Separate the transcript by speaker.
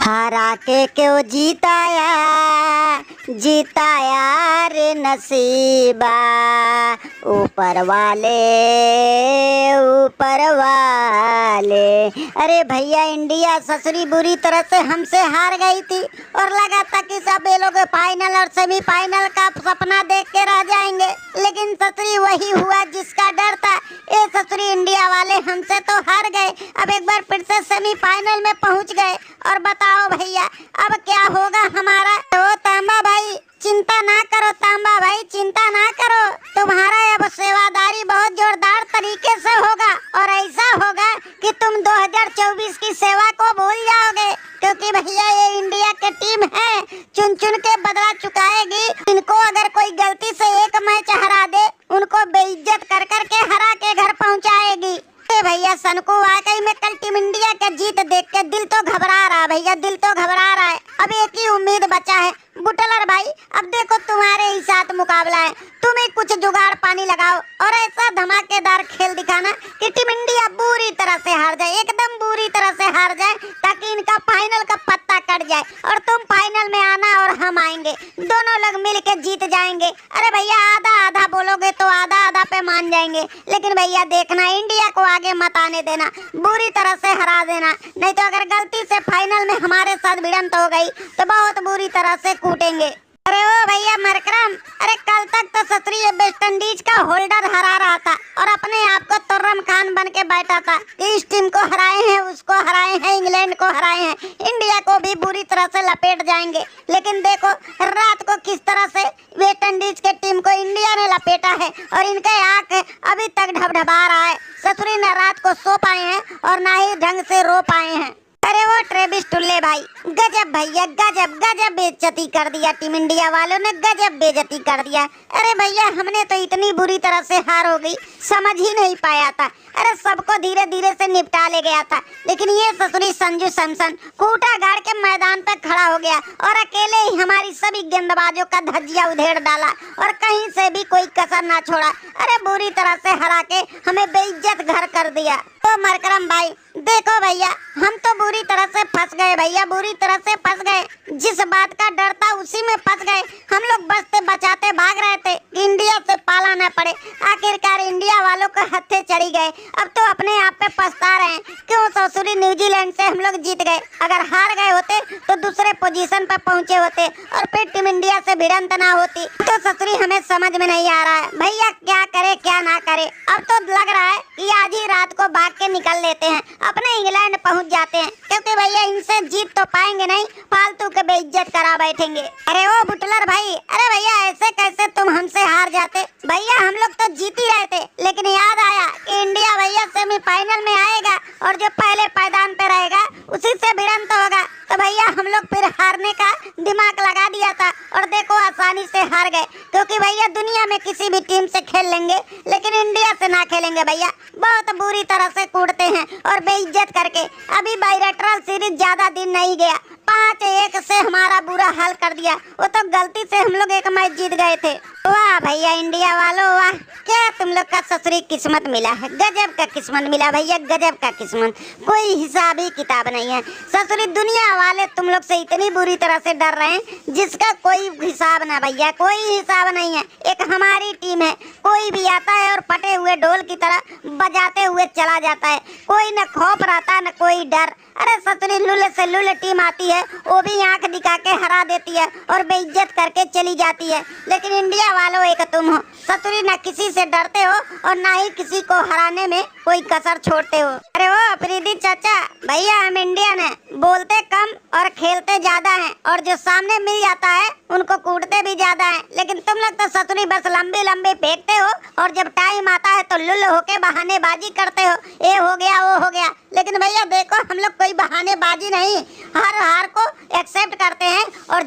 Speaker 1: हारा के क्यों जीताया, जीताया रे नसीबा। ऊपर वाले, ऊपर वाले। अरे भैया, इंडिया ससुरी बुरी तरह से हमसे हार गई थी और लगा था कि सब ये लोग फाइनल और सेमीफाइनल का सपना देख के रह जाएंगे, लेकिन ससुरी वही हुआ जिसका डर था। ये ससुरी इंडिया वाले हमसे तो हार गए, अब एक बार फिर से सेमीफाइनल में पहुंच गए। और बताओ भैया, अब क्या होगा हमारा। तो तांबा भाई चिंता ना करो, तांबा भाई चिंता ना करो, तुम्हारा अब सेवादारी बहुत जोरदार तरीके से होगा और ऐसा होगा कि तुम 2024 की सेवा को भूल जाओगे, क्योंकि भैया ये इंडिया की टीम है, चुन चुन के बदला चुकाएगी। इनको अगर कोई गलती से एक मैच हरा दे, उनको बेइज्जत कर कर के हरा के घर पहुंचाएगी। भैया सनको वाकई में कल टीम इंडिया का जीत देख के दिल तो घबरा रहा है भैया, दिल तो घबरा रहा है। अब एक ही उम्मीद बचा है बुटलर भाई, अब देखो तुम्हारे ही साथ मुकाबला है, तुम ही कुछ जुगाड़ पानी लगाओ और ऐसा धमाकेदार खेल दिखाना कि टीम इंडिया बुरी तरह से हार जाए, एकदम बुरी तरह से हार जाए, ताकि इनका फाइनल का पत्ता कट जाए और तुम फाइनल में आना और हम आएंगे, दोनों लोग मिल के जीत जाएंगे। अरे भैया आधा आधा बोलोगे तो आधा आधा पे मान जाएंगे, लेकिन भैया देखना इंडिया को आगे मत आने देना, बुरी तरह से हरा देना, नहीं तो अगर गलती से फाइनल में हमारे साथ भिड़ंत हो गई तो बहुत बुरी तरह से कूटेंगे। अरे ओ भैया मरकरम, अरे कल तक तो ससुरी वेस्ट इंडीज का होल्डर हरा रहा था और अपने आप को तुर्रम खान बन के बैठा था कि इस टीम को हराए हैं, उसको हराए हैं, इंग्लैंड को हराए हैं, इंडिया को भी बुरी तरह से लपेट जाएंगे। लेकिन देखो रात को किस तरह से वेस्ट इंडीज के टीम को इंडिया ने लपेटा है और इनके आंख अभी तक ढबढबा रहा है। ससुरी न रात को सो पाए हैं और ना ही ढंग से रो पाए हैं। अरे वो ट्रेविस टुल्ले भाई, गजब भैया गजब, गजब बेइज्जती कर दिया टीम इंडिया वालों ने, गजब बेइज्जती कर दिया। अरे भैया हमने तो इतनी बुरी तरह से हार हो गई, समझ ही नहीं पाया था। अरे सबको धीरे धीरे से निपटा ले गया था, लेकिन ये ससुरी संजू सैमसन खूंटा गाड़ के मैदान पर खड़ा हो गया और अकेले ही हमारी सभी गेंदबाजों का धज्जिया उधेड़ डाला और कहीं से भी कोई कसर ना छोड़ा। अरे बुरी तरह से हरा के हमें बेइज्जत घर कर दिया। तो मरकरम भाई देखो भैया, हम तो बुरी तरह से फंस गए भैया, बुरी तरह से फंस गए, जिस बात का डर था उसी में फंस गए। हम लोग बचते बचाते भाग रहे थे, इंडिया से पाला न पड़े, आखिरकार इंडिया वालों को हत्थे चढ़ी गए। अब तो अपने आप पे पछता रहे हैं, क्यों ससुरी न्यूजीलैंड से हम लोग जीत गए, अगर हार गए होते तो दूसरे पोजीशन पर पहुंचे होते और फिर टीम इंडिया से भिड़ंत ना होती। तो ससुरी हमें समझ में नहीं आ रहा है भैया, क्या करे क्या ना करे। अब तो लग रहा है कि आज ही रात को भाग के निकल लेते हैं, अपने इंग्लैंड पहुंच जाते हैं, क्योंकि भैया इनसे जीत तो पाएंगे नहीं, फालतू के बेइज्जत करा बैठेंगे। अरे ओ बुटलर भाई, अरे भैया ऐसे कैसे तुम हमसे हार जाते भैया, हम लोग तो जीत ही रहे थे, लेकिन याद आया कि इंडिया भैया सेमीफाइनल में आएगा और जो पहले पायदान पे रहेगा उसी से भिड़ंत होगा। तो भैया हम लोग फिर हारने का दिमाग लगा दिया था और देखो आसानी से हार गए, क्योंकि भैया दुनिया में किसी भी टीम से खेल लेंगे लेकिन इंडिया से ना खेलेंगे भैया, बहुत बुरी तरह से कूटते हैं और बेइज्जत करके। अभी बायलैटरल सीरीज ज्यादा दिन नहीं गया, 5-1 से हमारा बुरा हाल कर दिया, वो तो गलती से हम लोग एक मैच जीत गए थे। वाह भैया इंडिया वालों वाह, क्या तुम लोग का ससुरी किस्मत मिला है, गजब का किस्मत मिला भैया, गजब का किस्मत, कोई हिसाब ही किताब नहीं है। ससुरी दुनिया वाले तुम लोग से इतनी बुरी तरह से डर रहे हैं जिसका कोई हिसाब ना भैया, कोई हिसाब नहीं है। एक हमारी टीम है, कोई भी आता है और फटे हुए ढोल की तरह बजाते हुए चला जाता है, कोई न खौफ रहता न कोई डर। अरे ससुरी लुल्ले से लुल्ले टीम आती है, वो भी आंख दिखा के हरा देती है और बेइज्जत करके चली जाती है, लेकिन इंडिया वालों एक तुम हो, ससुरी न किसी से डरते हो और ना ही किसी को हराने में कोई कसर छोड़ते हो। अरे वो प्रीति चाचा भैया, हम इंडियन है, बोलते कम और खेलते ज्यादा हैं और जो सामने मिल जाता है उनको कूटते भी ज्यादा हैं, लेकिन तुम लोग तो ससुरी बस लंबी लंबी फेंकते हो और जब टाइम आता है तो लुल्ल होके बहानेबाजी करते हो, ये हो गया वो हो गया। लेकिन भैया देखो हम लोग कोई बहानेबाजी नहीं, हर हार को एक्सेप्ट करते हैं और